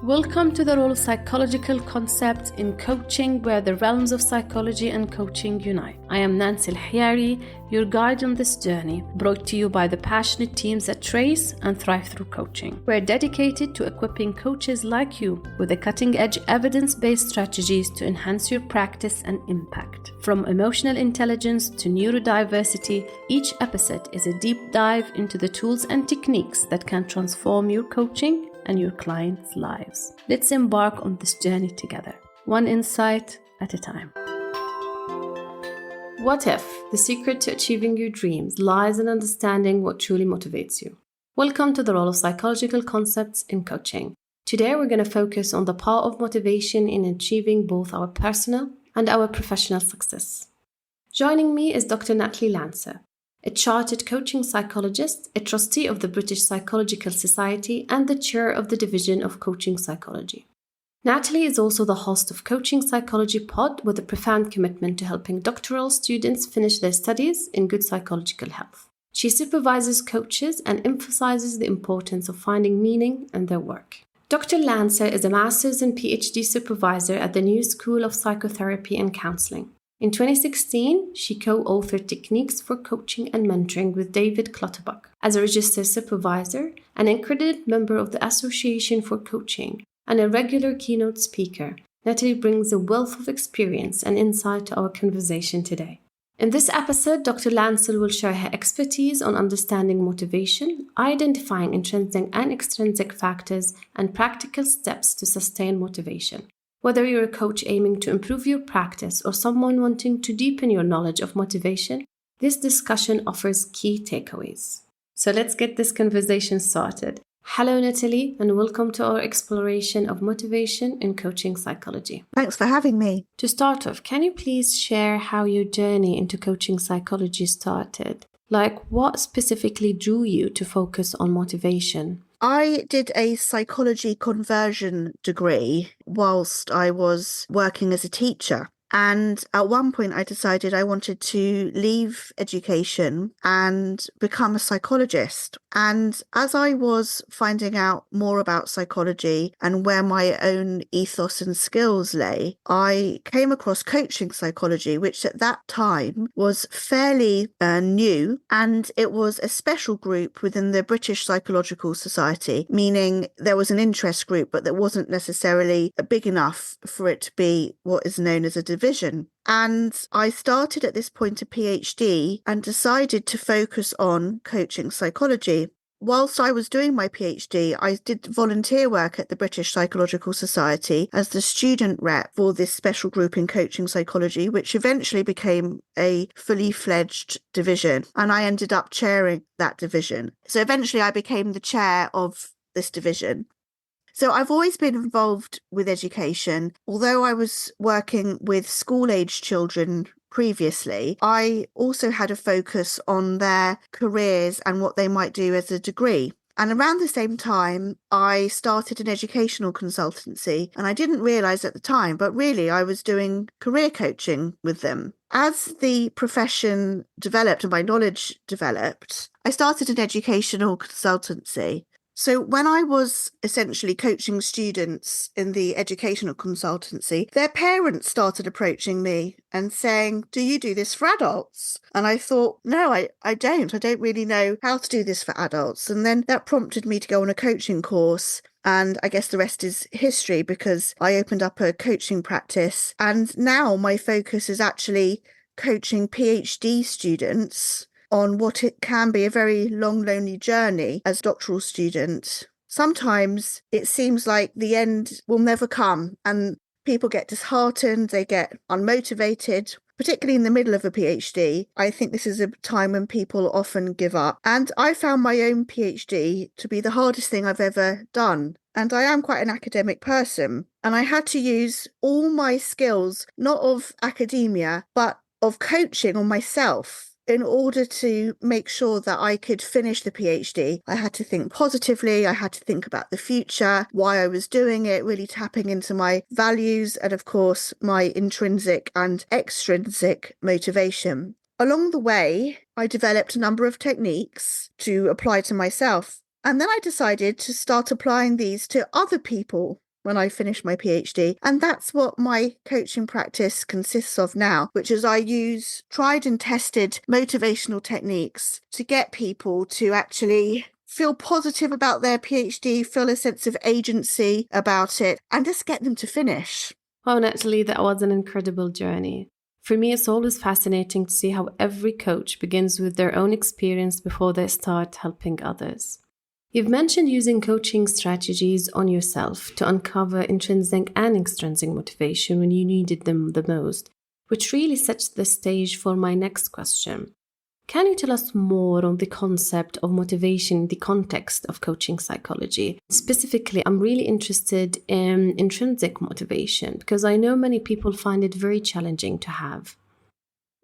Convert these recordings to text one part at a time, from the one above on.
Welcome to the role of psychological concepts in coaching, where the realms of psychology and coaching unite. I am Natalie, your guide on this journey, brought to you by the passionate teams at Trace and Thrive Through Coaching. We're dedicated to equipping coaches like you with the cutting-edge evidence-based strategies to enhance your practice and impact. From emotional intelligence to neurodiversity, each episode is a deep dive into the tools and techniques that can transform your coaching and your clients' lives. Let's embark on this journey together, one insight at a time. What if the secret to achieving your dreams lies in understanding what truly motivates you? Welcome to the role of psychological concepts in coaching. Today we're going to focus on the power of motivation in achieving both our personal and our professional success. Joining me is Dr. Natalie Lancer, a Chartered Coaching Psychologist, a trustee of the British Psychological Society, and the chair of the Division of Coaching Psychology. Natalie is also the host of Coaching Psychology Pod, with a profound commitment to helping doctoral students finish their studies in good psychological health. She supervises coaches and emphasizes the importance of finding meaning in their work. Dr. Lancer is a master's and PhD supervisor at the New School of Psychotherapy and Counseling. In 2016, she co-authored Techniques for Coaching and Mentoring with David Clutterbuck. As a registered supervisor, an accredited member of the Association for Coaching, and a regular keynote speaker, Natalie brings a wealth of experience and insight to our conversation today. In this episode, Dr. Lancer will share her expertise on understanding motivation, identifying intrinsic and extrinsic factors, and practical steps to sustain motivation. Whether you're a coach aiming to improve your practice or someone wanting to deepen your knowledge of motivation, this discussion offers key takeaways. So let's get this conversation started. Hello, Natalie, and welcome to our exploration of motivation in coaching psychology. Thanks for having me. To start off, can you please share how your journey into coaching psychology started? Like, what specifically drew you to focus on motivation? I did a psychology conversion degree whilst I was working as a teacher. And at one point I decided I wanted to leave education and become a psychologist. And as I was finding out more about psychology and where my own ethos and skills lay, I came across coaching psychology, which at that time was fairly new. And it was a special group within the British Psychological Society, meaning there was an interest group, but that wasn't necessarily big enough for it to be what is known as a division. And I started at this point a PhD and decided to focus on coaching psychology. Whilst I was doing my PhD, I did volunteer work at the British Psychological Society as the student rep for this special group in coaching psychology, which eventually became a fully fledged division. And I ended up chairing that division. So eventually I became the chair of this division. So I've always been involved with education. Although I was working with school-age children previously, I also had a focus on their careers and what they might do as a degree. And around the same time, I started an educational consultancy, and I didn't realise at the time, but really I was doing career coaching with them. As the profession developed and my knowledge developed, I started an educational consultancy. So when I was essentially coaching students in the educational consultancy, their parents started approaching me and saying, "Do you do this for adults?" And I thought, no, I don't. I don't really know how to do this for adults. And then that prompted me to go on a coaching course. And I guess the rest is history, because I opened up a coaching practice. And now my focus is actually coaching PhD students on what it can be a very long, lonely journey as a doctoral student. Sometimes it seems like the end will never come and people get disheartened, they get unmotivated, particularly in the middle of a PhD. I think this is a time when people often give up. And I found my own PhD to be the hardest thing I've ever done. And I am quite an academic person. And I had to use all my skills, not of academia, but of coaching on myself. In order to make sure that I could finish the PhD, I had to think positively. I had to think about the future, why I was doing it, really tapping into my values and, of course, my intrinsic and extrinsic motivation. Along the way, I developed a number of techniques to apply to myself. And then I decided to start applying these to other people when I finished my PhD. And that's what my coaching practice consists of now, which is I use tried and tested motivational techniques to get people to actually feel positive about their PhD, feel a sense of agency about it, and just get them to finish. Wow, Natalie, that was an incredible journey. For me, it's always fascinating to see how every coach begins with their own experience before they start helping others. You've mentioned using coaching strategies on yourself to uncover intrinsic and extrinsic motivation when you needed them the most, which really sets the stage for my next question. Can you tell us more on the concept of motivation in the context of coaching psychology? Specifically, I'm really interested in intrinsic motivation because I know many people find it very challenging to have.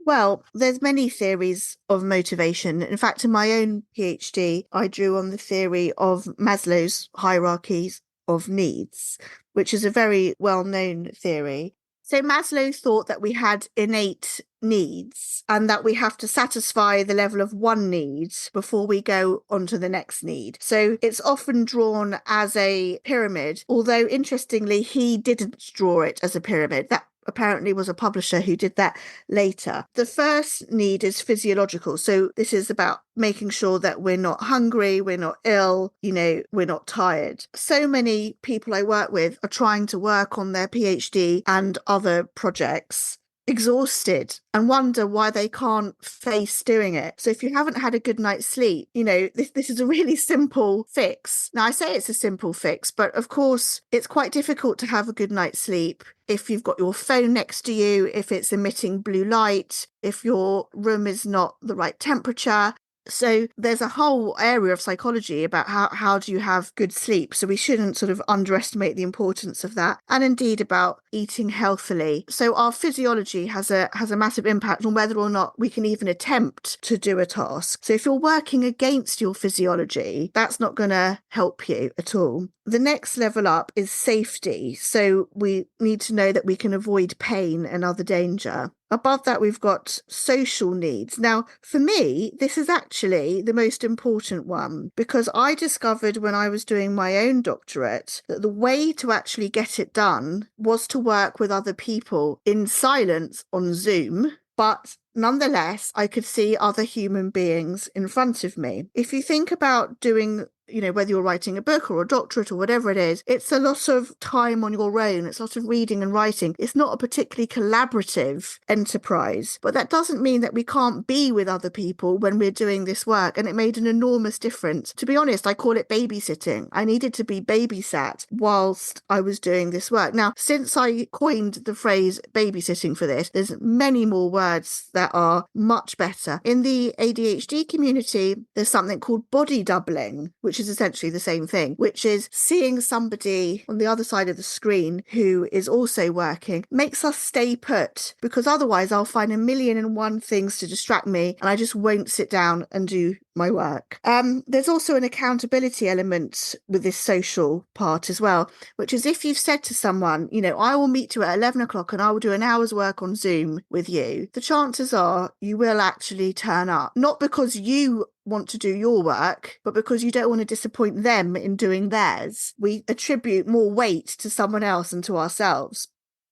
Well, there's many theories of motivation. In fact, in my own PhD, I drew on the theory of Maslow's hierarchies of needs, which is a very well-known theory. So Maslow thought that we had innate needs and that we have to satisfy the level of one need before we go on to the next need. So it's often drawn as a pyramid, although interestingly, he didn't draw it as a pyramid. That apparently was a publisher who did that later. The first need is physiological. So this is about making sure that we're not hungry, we're not ill, we're not tired. So many people I work with are trying to work on their PhD and other projects exhausted and wonder why they can't face doing it. So if you haven't had a good night's sleep, this is a really simple fix. Now I say it's a simple fix, but of course it's quite difficult to have a good night's sleep if you've got your phone next to you, if it's emitting blue light, if your room is not the right temperature. So there's a whole area of psychology about how do you have good sleep. So we shouldn't sort of underestimate the importance of that, and indeed about eating healthily. So our physiology has a massive impact on whether or not we can even attempt to do a task. So if you're working against your physiology, that's not going to help you at all. The next level up is safety. So we need to know that we can avoid pain and other danger. Above that, we've got social needs. Now, for me, this is actually the most important one because I discovered when I was doing my own doctorate that the way to actually get it done was to work with other people in silence on Zoom, but nonetheless, I could see other human beings in front of me. If you think about doing whether you're writing a book or a doctorate or whatever it is, it's a lot of time on your own. It's a lot of reading and writing. It's not a particularly collaborative enterprise, but that doesn't mean that we can't be with other people when we're doing this work. And it made an enormous difference. To be honest, I call it babysitting. I needed to be babysat whilst I was doing this work. Now, since I coined the phrase babysitting for this, there's many more words that are much better. In the ADHD community, there's something called body doubling, which is essentially the same thing, which is seeing somebody on the other side of the screen who is also working makes us stay put, because otherwise I'll find 1,000,001 things to distract me and I just won't sit down and do my work. There's also an accountability element with this social part as well, which is if you've said to someone, I will meet you at 11 o'clock and I will do an hour's work on Zoom with you, the chances are you will actually turn up, not because you want to do your work, but because you don't want to disappoint them in doing theirs. We attribute more weight to someone else and to ourselves.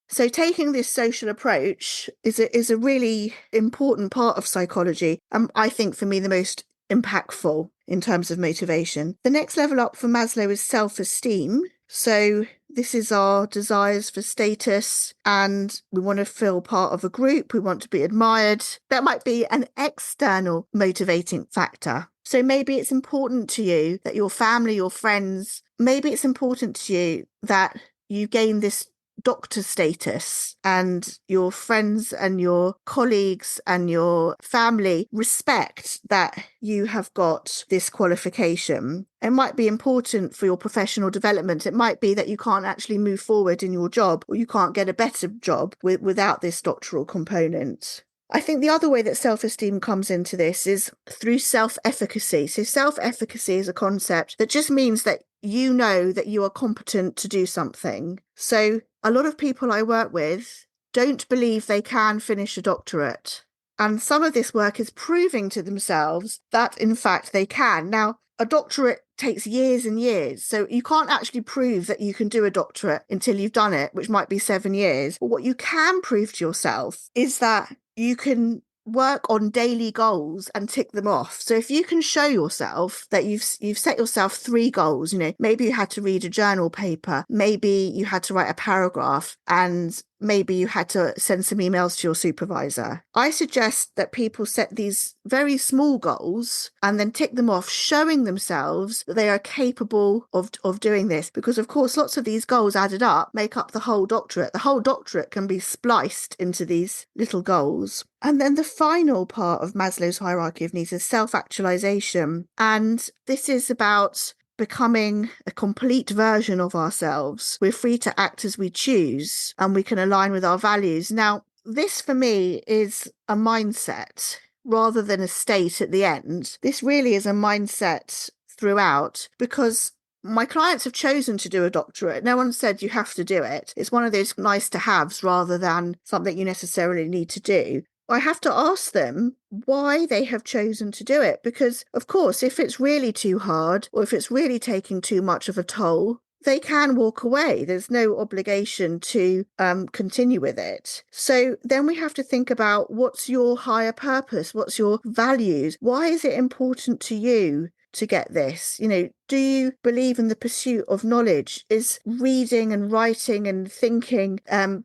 So taking this social approach is a really important part of psychology, and I think for me the most impactful in terms of motivation. The next level up for Maslow is self-esteem. So this is our desires for status, and we want to feel part of a group. We want to be admired. That might be an external motivating factor. So maybe it's important to you that your family, your friends, maybe it's important to you that you gain this doctor status and your friends and your colleagues and your family respect that you have got this qualification. It might be important for your professional development. It might be that you can't actually move forward in your job, or you can't get a better job without this doctoral component. I think the other way that self-esteem comes into this is through self-efficacy. So self-efficacy is a concept that just means that you know that you are competent to do something. So a lot of people I work with don't believe they can finish a doctorate. And some of this work is proving to themselves that, in fact, they can. Now, a doctorate takes years and years. So you can't actually prove that you can do a doctorate until you've done it, which might be 7 years. But what you can prove to yourself is that you can work on daily goals and tick them off. So if you can show yourself that you've set yourself 3 goals, maybe you had to read a journal paper, maybe you had to write a paragraph, and maybe you had to send some emails to your supervisor. I suggest that people set these very small goals and then tick them off, showing themselves that they are capable of doing this. Because, of course, lots of these goals added up make up the whole doctorate. The whole doctorate can be spliced into these little goals. And then the final part of Maslow's hierarchy of needs is self-actualization. And this is about becoming a complete version of ourselves. We're free to act as we choose, and we can align with our values. Now, this for me is a mindset rather than a state at the end. This really is a mindset throughout, because my clients have chosen to do a doctorate. No one said you have to do it. It's one of those nice to haves rather than something you necessarily need to do. I have to ask them why they have chosen to do it, because, of course, if it's really too hard or if it's really taking too much of a toll, they can walk away. There's no obligation to continue with it. So then we have to think about, what's your higher purpose? What's your values? Why is it important to you to get this? Do you believe in the pursuit of knowledge? Is reading and writing and thinking,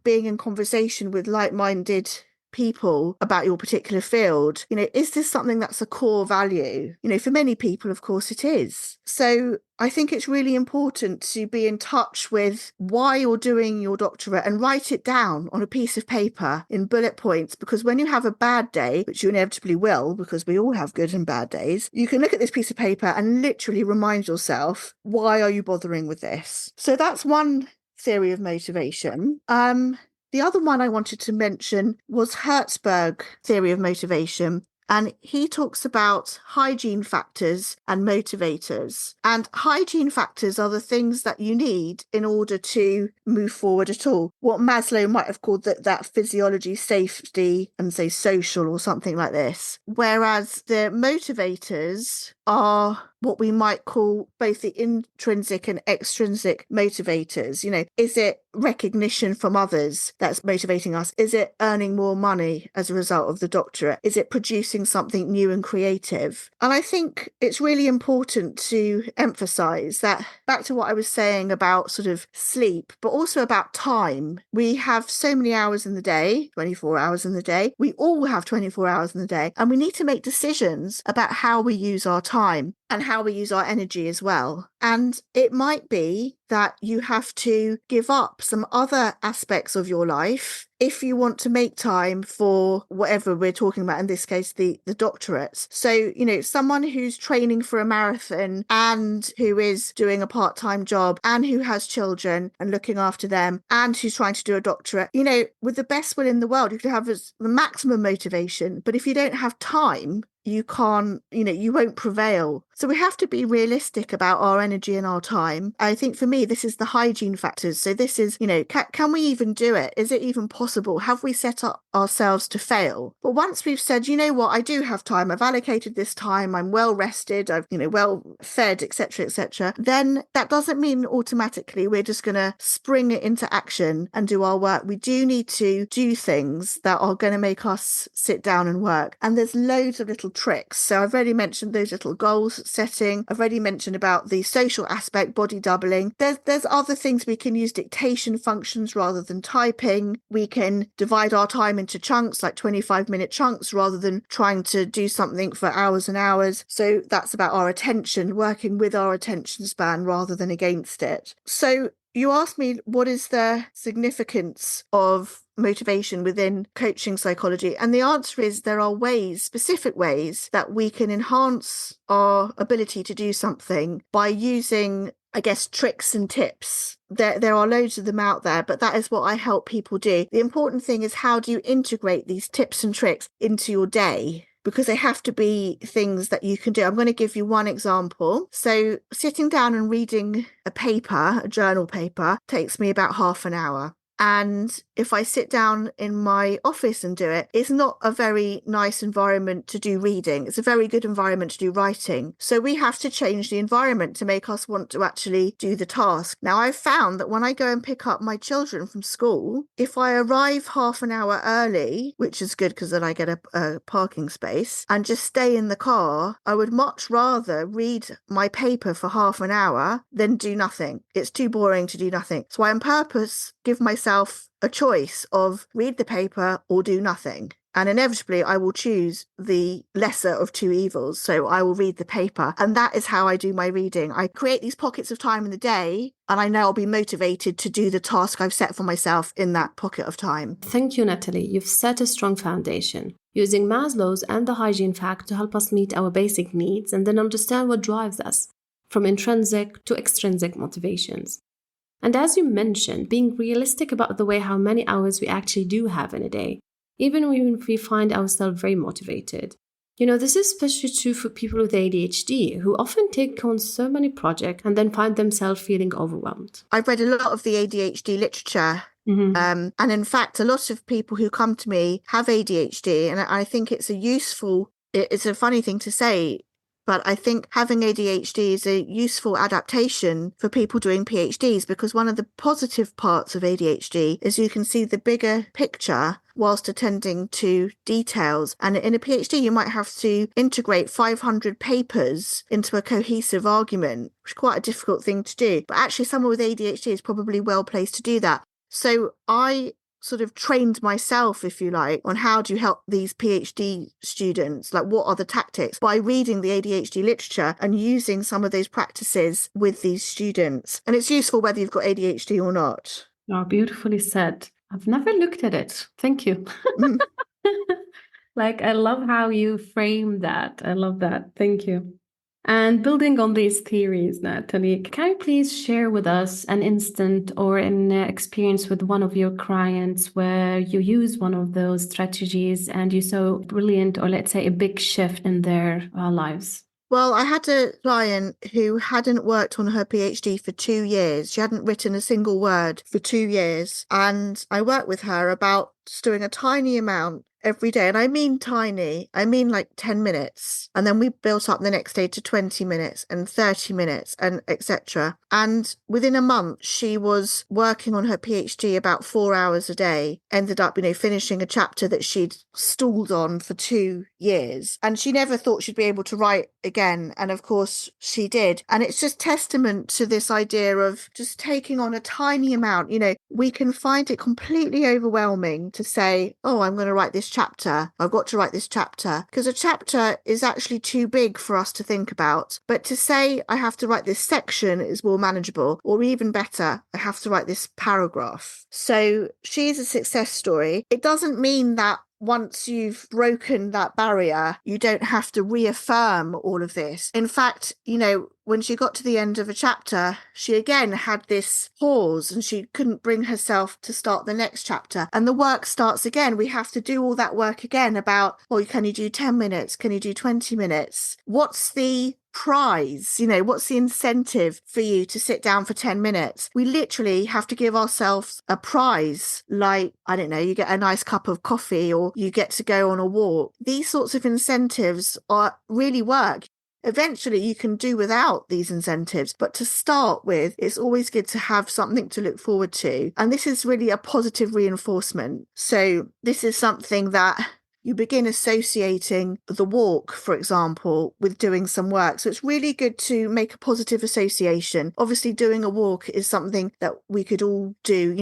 being in conversation with like-minded people about your particular field, is this something that's a core value? For many people, of course, it is. So I think it's really important to be in touch with why you're doing your doctorate and write it down on a piece of paper in bullet points, because when you have a bad day, which you inevitably will, because we all have good and bad days, you can look at this piece of paper and literally remind yourself, why are you bothering with this? So that's one theory of motivation. The other one I wanted to mention was Hertzberg theory of motivation. And he talks about hygiene factors and motivators. And hygiene factors are the things that you need in order to move forward at all. What Maslow might have called that physiology, safety, and say social or something like this. Whereas the motivators are what we might call both the intrinsic and extrinsic motivators. Is it recognition from others that's motivating us? Is it earning more money as a result of the doctorate? Is it producing something new and creative? And I think it's really important to emphasize that, back to what I was saying about sort of sleep, but also about time. We have so many hours in the day, 24 hours in the day. We all have 24 hours in the day, and we need to make decisions about how we use our time and how we use our energy as well. And it might be that you have to give up some other aspects of your life if you want to make time for whatever we're talking about, in this case, the doctorates. So, someone who's training for a marathon and who is doing a part-time job and who has children and looking after them and who's trying to do a doctorate, with the best will in the world, you could have the maximum motivation. But if you don't have time, you can't, you won't prevail. So we have to be realistic about our energy and our time. I think for me, this is the hygiene factors. So this is, can we even do it? Is it even possible? Have we set up ourselves to fail? But once we've said, I do have time, I've allocated this time, I'm well rested, I've, well fed, etc., then that doesn't mean automatically we're just going to spring it into action and do our work. We do need to do things that are going to make us sit down and work. And there's loads of little tricks. So I've already mentioned those little goals setting. I've already mentioned about the social aspect, body doubling. There's other things. We can use dictation functions rather than typing. We can divide our time into chunks, like 25-minute chunks, rather than trying to do something for hours and hours. So that's about our attention, working with our attention span rather than against it. So you asked me, what is the significance of motivation within coaching psychology? And the answer is, there are specific ways that we can enhance our ability to do something by using, I guess, tricks and tips. There are loads of them out there, but that is what I help people do. The important thing is, how do you integrate these tips and tricks into your day? Because they have to be things that you can do. I'm going to give you one example. So sitting down and reading a journal paper, takes me about half an hour. And if I sit down in my office and do it, it's not a very nice environment to do reading. It's a very good environment to do writing. So we have to change the environment to make us want to actually do the task. Now, I've found that when I go and pick up my children from school, if I arrive half an hour early, which is good because then I get a parking space, and just stay in the car, I would much rather read my paper for half an hour than do nothing. It's too boring to do nothing. So I on purpose give myself a choice of read the paper or do nothing. And inevitably, I will choose the lesser of two evils. So I will read the paper. And that is how I do my reading. I create these pockets of time in the day, and I know I'll be motivated to do the task I've set for myself in that pocket of time. Thank you, Natalie. You've set a strong foundation, using Maslow's and the hygiene factor to help us meet our basic needs and then understand what drives us, from intrinsic to extrinsic motivations. And as you mentioned, being realistic about the way how many hours we actually do have in a day, even when we find ourselves very motivated. This is especially true for people with ADHD, who often take on so many projects and then find themselves feeling overwhelmed. I've read a lot of the ADHD literature. And in fact, a lot of people who come to me have ADHD, and I think it's a funny thing to say, but I think having ADHD is a useful adaptation for people doing PhDs, because one of the positive parts of ADHD is you can see the bigger picture whilst attending to details. And in a PhD, you might have to integrate 500 papers into a cohesive argument, which is quite a difficult thing to do. But actually, someone with ADHD is probably well placed to do that. So I sort of trained myself, if you like, on how do you help these PhD students, like what are the tactics, by reading the ADHD literature and using some of those practices with these students. And it's useful whether you've got ADHD or not. Oh, beautifully said. I've never looked at it. Thank you. I love how you frame that. I love that. Thank you. And building on these theories, Natalie, can you please share with us an instant or an experience with one of your clients where you use one of those strategies and you saw brilliant, or let's say a big shift in their lives? Well, I had a client who hadn't worked on her PhD for 2 years. She hadn't written a single word for 2 years. And I worked with her about just doing a tiny amount every day. And I mean tiny, I mean like 10 minutes. And then we built up the next day to 20 minutes and 30 minutes and etc. And within a month, she was working on her PhD about 4 hours a day, ended up, finishing a chapter that she'd stalled on for 2 years. And she never thought she'd be able to write again. And of course she did. And it's just testament to this idea of just taking on a tiny amount. We can find it completely overwhelming to say, oh, I'm going to write this chapter. I've got to write this chapter, because a chapter is actually too big for us to think about. But to say I have to write this section is more manageable, or even better, I have to write this paragraph. So she's a success story. It doesn't mean that once you've broken that barrier, you don't have to reaffirm all of this. In fact, when she got to the end of a chapter, she again had this pause and she couldn't bring herself to start the next chapter. And the work starts again. We have to do all that work again about, can you do 10 minutes? Can you do 20 minutes? What's the prize? What's the incentive for you to sit down for 10 minutes? We literally have to give ourselves a prize, like, I don't know, you get a nice cup of coffee or you get to go on a walk. These sorts of incentives really work. Eventually, you can do without these incentives, but to start with, it's always good to have something to look forward to. And this is really a positive reinforcement. So this is something that you begin associating the walk, for example, with doing some work. So it's really good to make a positive association. Obviously, doing a walk is something that we could all do.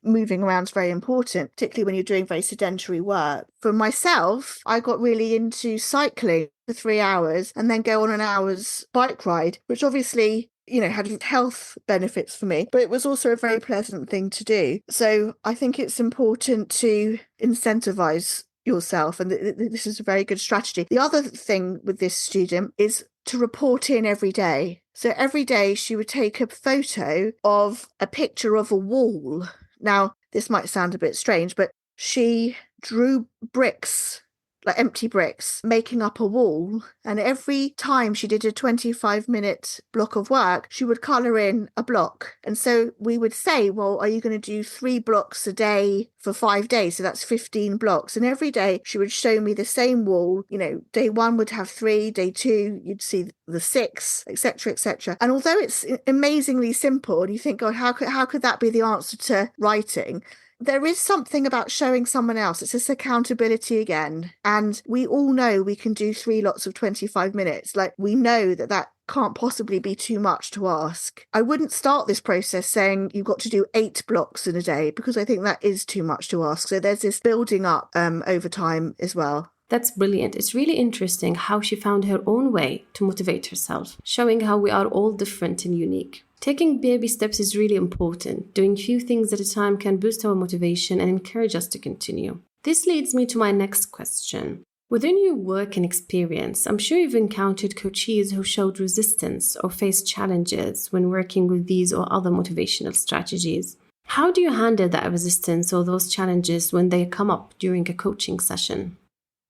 Moving around is very important, particularly when you're doing very sedentary work. For myself, I got really into cycling for 3 hours and then go on an hour's bike ride, which obviously had health benefits for me, but it was also a very pleasant thing to do. So I think it's important to incentivize yourself, and this is a very good strategy. The other thing with this student is to report in every day. So every day she would take a photo of a picture of a wall. Now, this might sound a bit strange, but she drew bricks like empty bricks, making up a wall. And every time she did a 25-minute block of work, she would colour in a block. And so we would say, well, are you going to do 3 blocks a day for 5 days? So that's 15 blocks. And every day she would show me the same wall. Day 1 would have 3, day 2, you'd see the 6, etc., etc. And although it's amazingly simple, and you think, God, how could that be the answer to writing? There is something about showing someone else. It's this accountability again. And we all know we can do 3 lots of 25 minutes. Like, we know that can't possibly be too much to ask. I wouldn't start this process saying you've got to do 8 blocks in a day, because I think that is too much to ask. So there's this building up over time as well. That's brilliant. It's really interesting how she found her own way to motivate herself, showing how we are all different and unique. Taking baby steps is really important. Doing few things at a time can boost our motivation and encourage us to continue. This leads me to my next question. Within your work and experience, I'm sure you've encountered coachees who showed resistance or faced challenges when working with these or other motivational strategies. How do you handle that resistance or those challenges when they come up during a coaching session?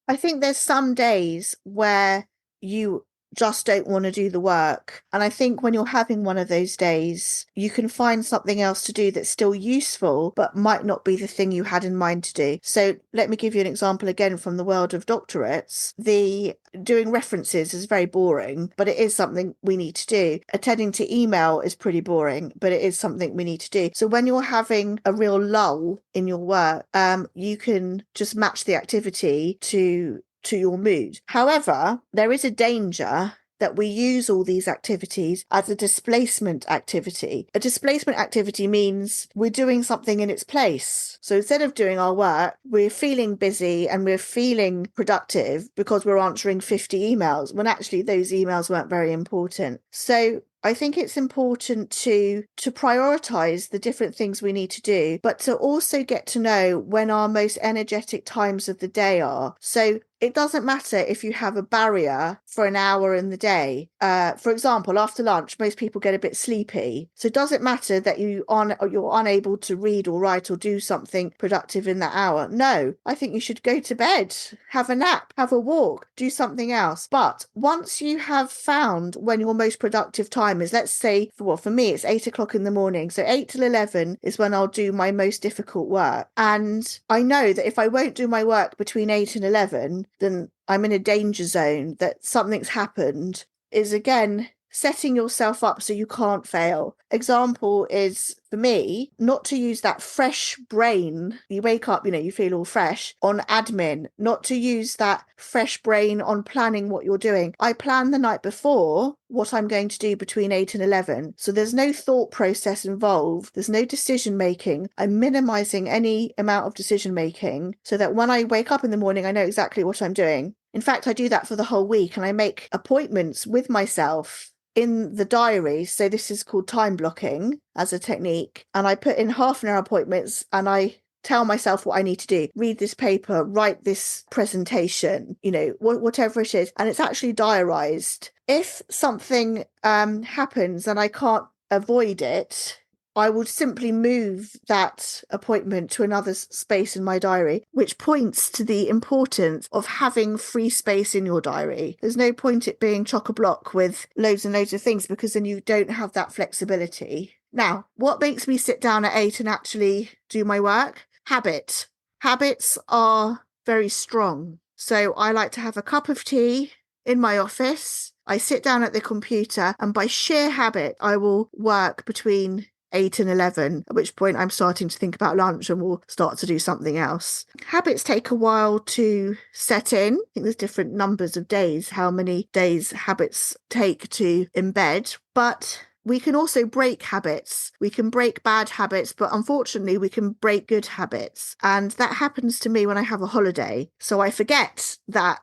I think there's some days where you just don't want to do the work. And I think when you're having one of those days, you can find something else to do that's still useful, but might not be the thing you had in mind to do. So let me give you an example again from the world of doctorates. The doing references is very boring, but it is something we need to do. Attending to email is pretty boring, but it is something we need to do. So when you're having a real lull in your work, you can just match the activity to your mood. However, there is a danger that we use all these activities as a displacement activity. A displacement activity means we're doing something in its place. So instead of doing our work, we're feeling busy and we're feeling productive because we're answering 50 emails, when actually those emails weren't very important. So I think it's important to prioritize the different things we need to do, but to also get to know when our most energetic times of the day are. So it doesn't matter if you have a barrier for an hour in the day. For example, after lunch, most people get a bit sleepy. So does it matter that you're unable to read or write or do something productive in that hour? No, I think you should go to bed, have a nap, have a walk, do something else. But once you have found when your most productive time is, let's say, for me, it's 8 o'clock in the morning. So 8 till 11 is when I'll do my most difficult work. And I know that if I won't do my work between 8 and 11, then I'm in a danger zone, that something's happened, is again setting yourself up so you can't fail. Example is, for me, not to use that fresh brain. You wake up, you feel all fresh on admin, not to use that fresh brain on planning what you're doing. I plan the night before what I'm going to do between 8 and 11. So there's no thought process involved. There's no decision making. I'm minimizing any amount of decision making so that when I wake up in the morning, I know exactly what I'm doing. In fact, I do that for the whole week, and I make appointments with myself in the diary. So this is called time blocking as a technique. And I put in half-an-hour appointments and I tell myself what I need to do. Read this paper, write this presentation, whatever it is. And it's actually diarized. If something happens and I can't avoid it, I would simply move that appointment to another space in my diary, which points to the importance of having free space in your diary. There's no point it being chock-a-block with loads and loads of things, because then you don't have that flexibility. Now, what makes me sit down at 8 and actually do my work? Habit. Habits are very strong. So I like to have a cup of tea in my office. I sit down at the computer, and by sheer habit, I will work between 8 and 11, at which point I'm starting to think about lunch and we'll start to do something else. Habits take a while to set in. I think there's different numbers of days, how many days habits take to embed, but we can also break habits. We can break bad habits, but unfortunately we can break good habits. And that happens to me when I have a holiday. So I forget that,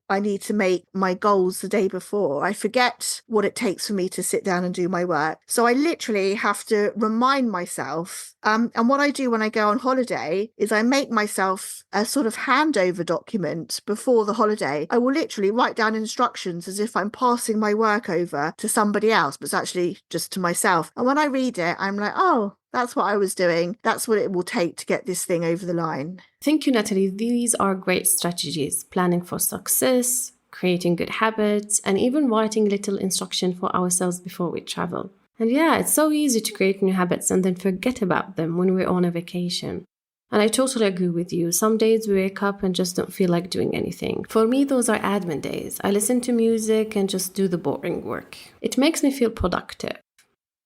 I need to make my goals the day before. I forget what it takes for me to sit down and do my work. So I literally have to remind myself. And what I do when I go on holiday is I make myself a sort of handover document before the holiday. I will literally write down instructions as if I'm passing my work over to somebody else, but it's actually, diary just to myself. And when I read it, I'm like, oh, that's what I was doing. That's what it will take to get this thing over the line. Thank you, Natalie. These are great strategies: planning for success, creating good habits, and even writing little instruction for ourselves before we travel. And yeah, it's so easy to create new habits and then forget about them when we're on a vacation. And I totally agree with you. Some days we wake up and just don't feel like doing anything. For me, those are admin days. I listen to music and just do the boring work. It makes me feel productive.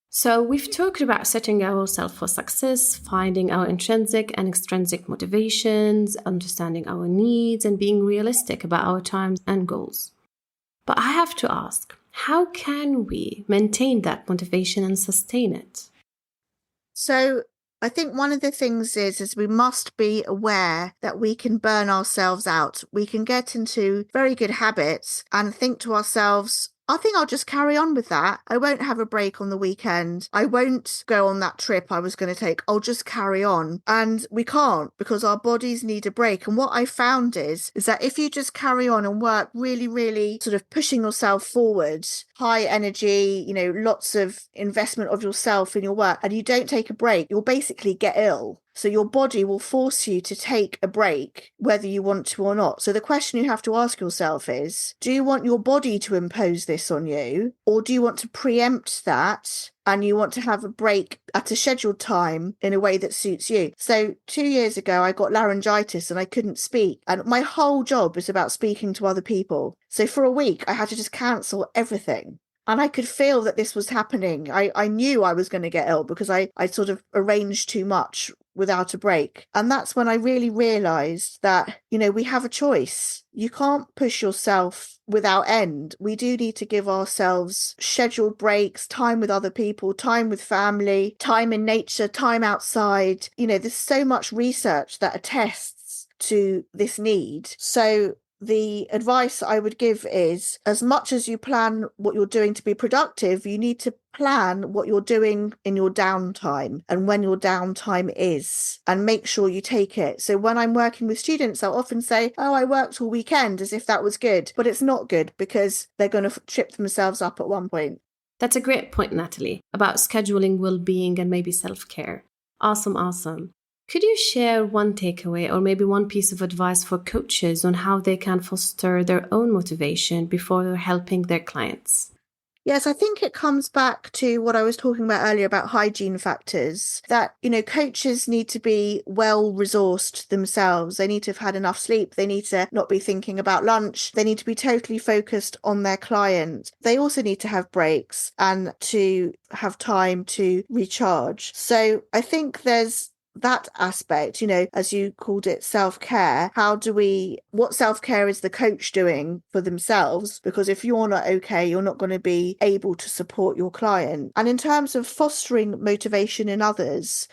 So we've talked about setting ourselves for success, finding our intrinsic and extrinsic motivations, understanding our needs, and being realistic about our times and goals. But I have to ask, how can we maintain that motivation and sustain it? So I think one of the things is we must be aware that we can burn ourselves out. We can get into very good habits and think to ourselves, I think I'll just carry on with that. I won't have a break on the weekend. I won't go on that trip I was going to take. I'll just carry on. And we can't, because our bodies need a break. And what I found is that if you just carry on and work really, really sort of pushing yourself forward, high energy, lots of investment of yourself in your work, and you don't take a break, you'll basically get ill. So your body will force you to take a break, whether you want to or not. So the question you have to ask yourself is, do you want your body to impose this on you? Or do you want to preempt that and you want to have a break at a scheduled time in a way that suits you? So 2 years ago, I got laryngitis and I couldn't speak. And my whole job is about speaking to other people. So for a week, I had to just cancel everything. And I could feel that this was happening. I knew I was going to get ill because I sort of arranged too much without a break. And that's when I really realized that, we have a choice. You can't push yourself without end. We do need to give ourselves scheduled breaks, time with other people, time with family, time in nature, time outside. There's so much research that attests to this need. So the advice I would give is, as much as you plan what you're doing to be productive, you need to plan what you're doing in your downtime and when your downtime is, and make sure you take it. So when I'm working with students, I'll often say, oh, I worked all weekend, as if that was good. But it's not good, because they're going to trip themselves up at one point. That's a great point, Natalie, about scheduling well-being and maybe self-care. Awesome. Could you share one takeaway or maybe one piece of advice for coaches on how they can foster their own motivation before helping their clients? Yes, I think it comes back to what I was talking about earlier about hygiene factors, that, coaches need to be well resourced themselves. They need to have had enough sleep. They need to not be thinking about lunch. They need to be totally focused on their client. They also need to have breaks and to have time to recharge. So I think there's that aspect, as you called it, self-care. What self-care is the coach doing for themselves? Because if you're not okay, you're not going to be able to support your client. And in terms of fostering motivation in others,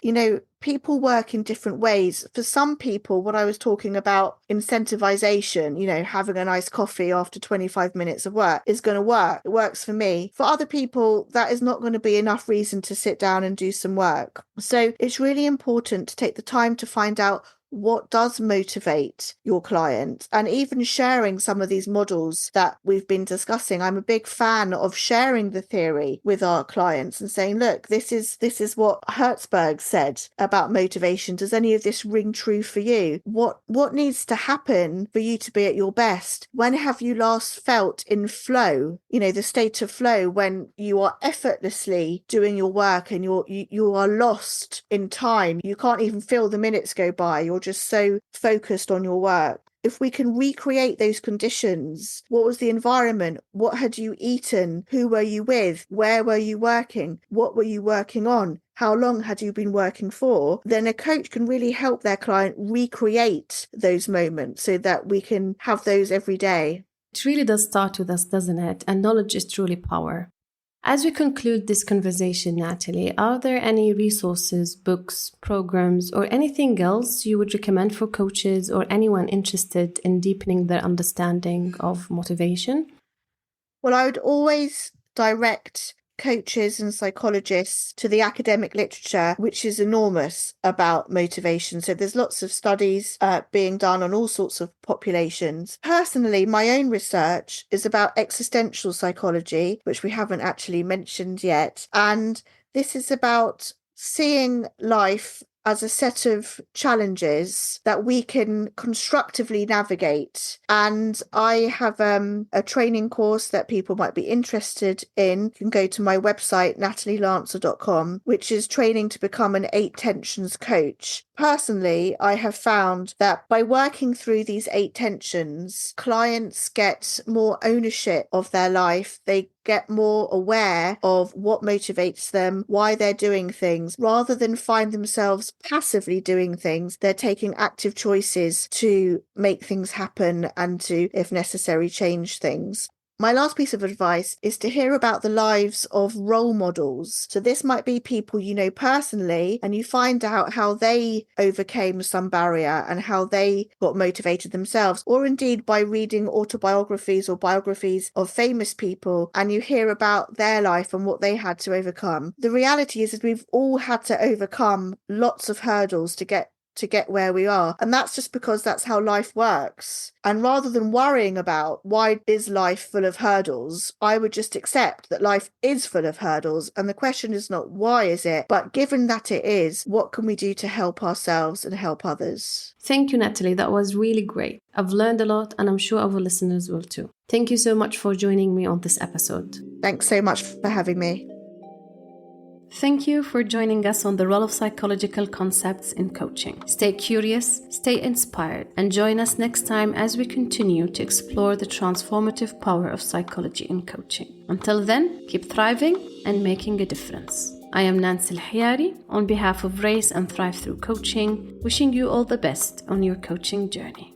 people work in different ways. For some people, what I was talking about, incentivization, having a nice coffee after 25 minutes of work, is going to work. It works for me. For other people, that is not going to be enough reason to sit down and do some work. So it's really important to take the time to find out what does motivate your client, and even sharing some of these models that we've been discussing. I'm a big fan of sharing the theory with our clients and saying, look, this is what Hertzberg said about motivation. Does any of this ring true for you? What needs to happen for you to be at your best? When have you last felt in flow, the state of flow, when you are effortlessly doing your work and you are lost in time? You can't even feel the minutes go by. You're just so focused on your work. If we can recreate those conditions, what was the environment? What had you eaten? Who were you with? Where were you working? What were you working on? How long had you been working for? Then a coach can really help their client recreate those moments so that we can have those every day. It really does start with us, doesn't it? And knowledge is truly power. As we conclude this conversation, Natalie, are there any resources, books, programs, or anything else you would recommend for coaches or anyone interested in deepening their understanding of motivation? Well, I would always direct coaches and psychologists to the academic literature, which is enormous about motivation. So there's lots of studies being done on all sorts of populations. Personally, my own research is about existential psychology, which we haven't actually mentioned yet. And this is about seeing life as a set of challenges that we can constructively navigate. And I have a training course that people might be interested in. You can go to my website, natalielancer.com, which is training to become an 8 tensions coach. Personally, I have found that by working through these 8 tensions, clients get more ownership of their life. They get more aware of what motivates them, why they're doing things, rather than find themselves passively doing things. They're taking active choices to make things happen and to, if necessary, change things. My last piece of advice is to hear about the lives of role models. So this might be people you know personally, and you find out how they overcame some barrier and how they got motivated themselves, or indeed by reading autobiographies or biographies of famous people, and you hear about their life and what they had to overcome. The reality is that we've all had to overcome lots of hurdles to get where we are. And that's just because that's how life works. And rather than worrying about why is life full of hurdles, I would just accept that life is full of hurdles. And the question is not why is it, but given that it is, what can we do to help ourselves and help others? Thank you, Natalie. That was really great. I've learned a lot, and I'm sure our listeners will too. Thank you so much for joining me on this episode. Thanks so much for having me. Thank you for joining us on the role of psychological concepts in coaching. Stay curious, stay inspired, and join us next time as we continue to explore the transformative power of psychology in coaching. Until then, keep thriving and making a difference. I am Nancy Al-Hiyari on behalf of Race and Thrive Through Coaching, wishing you all the best on your coaching journey.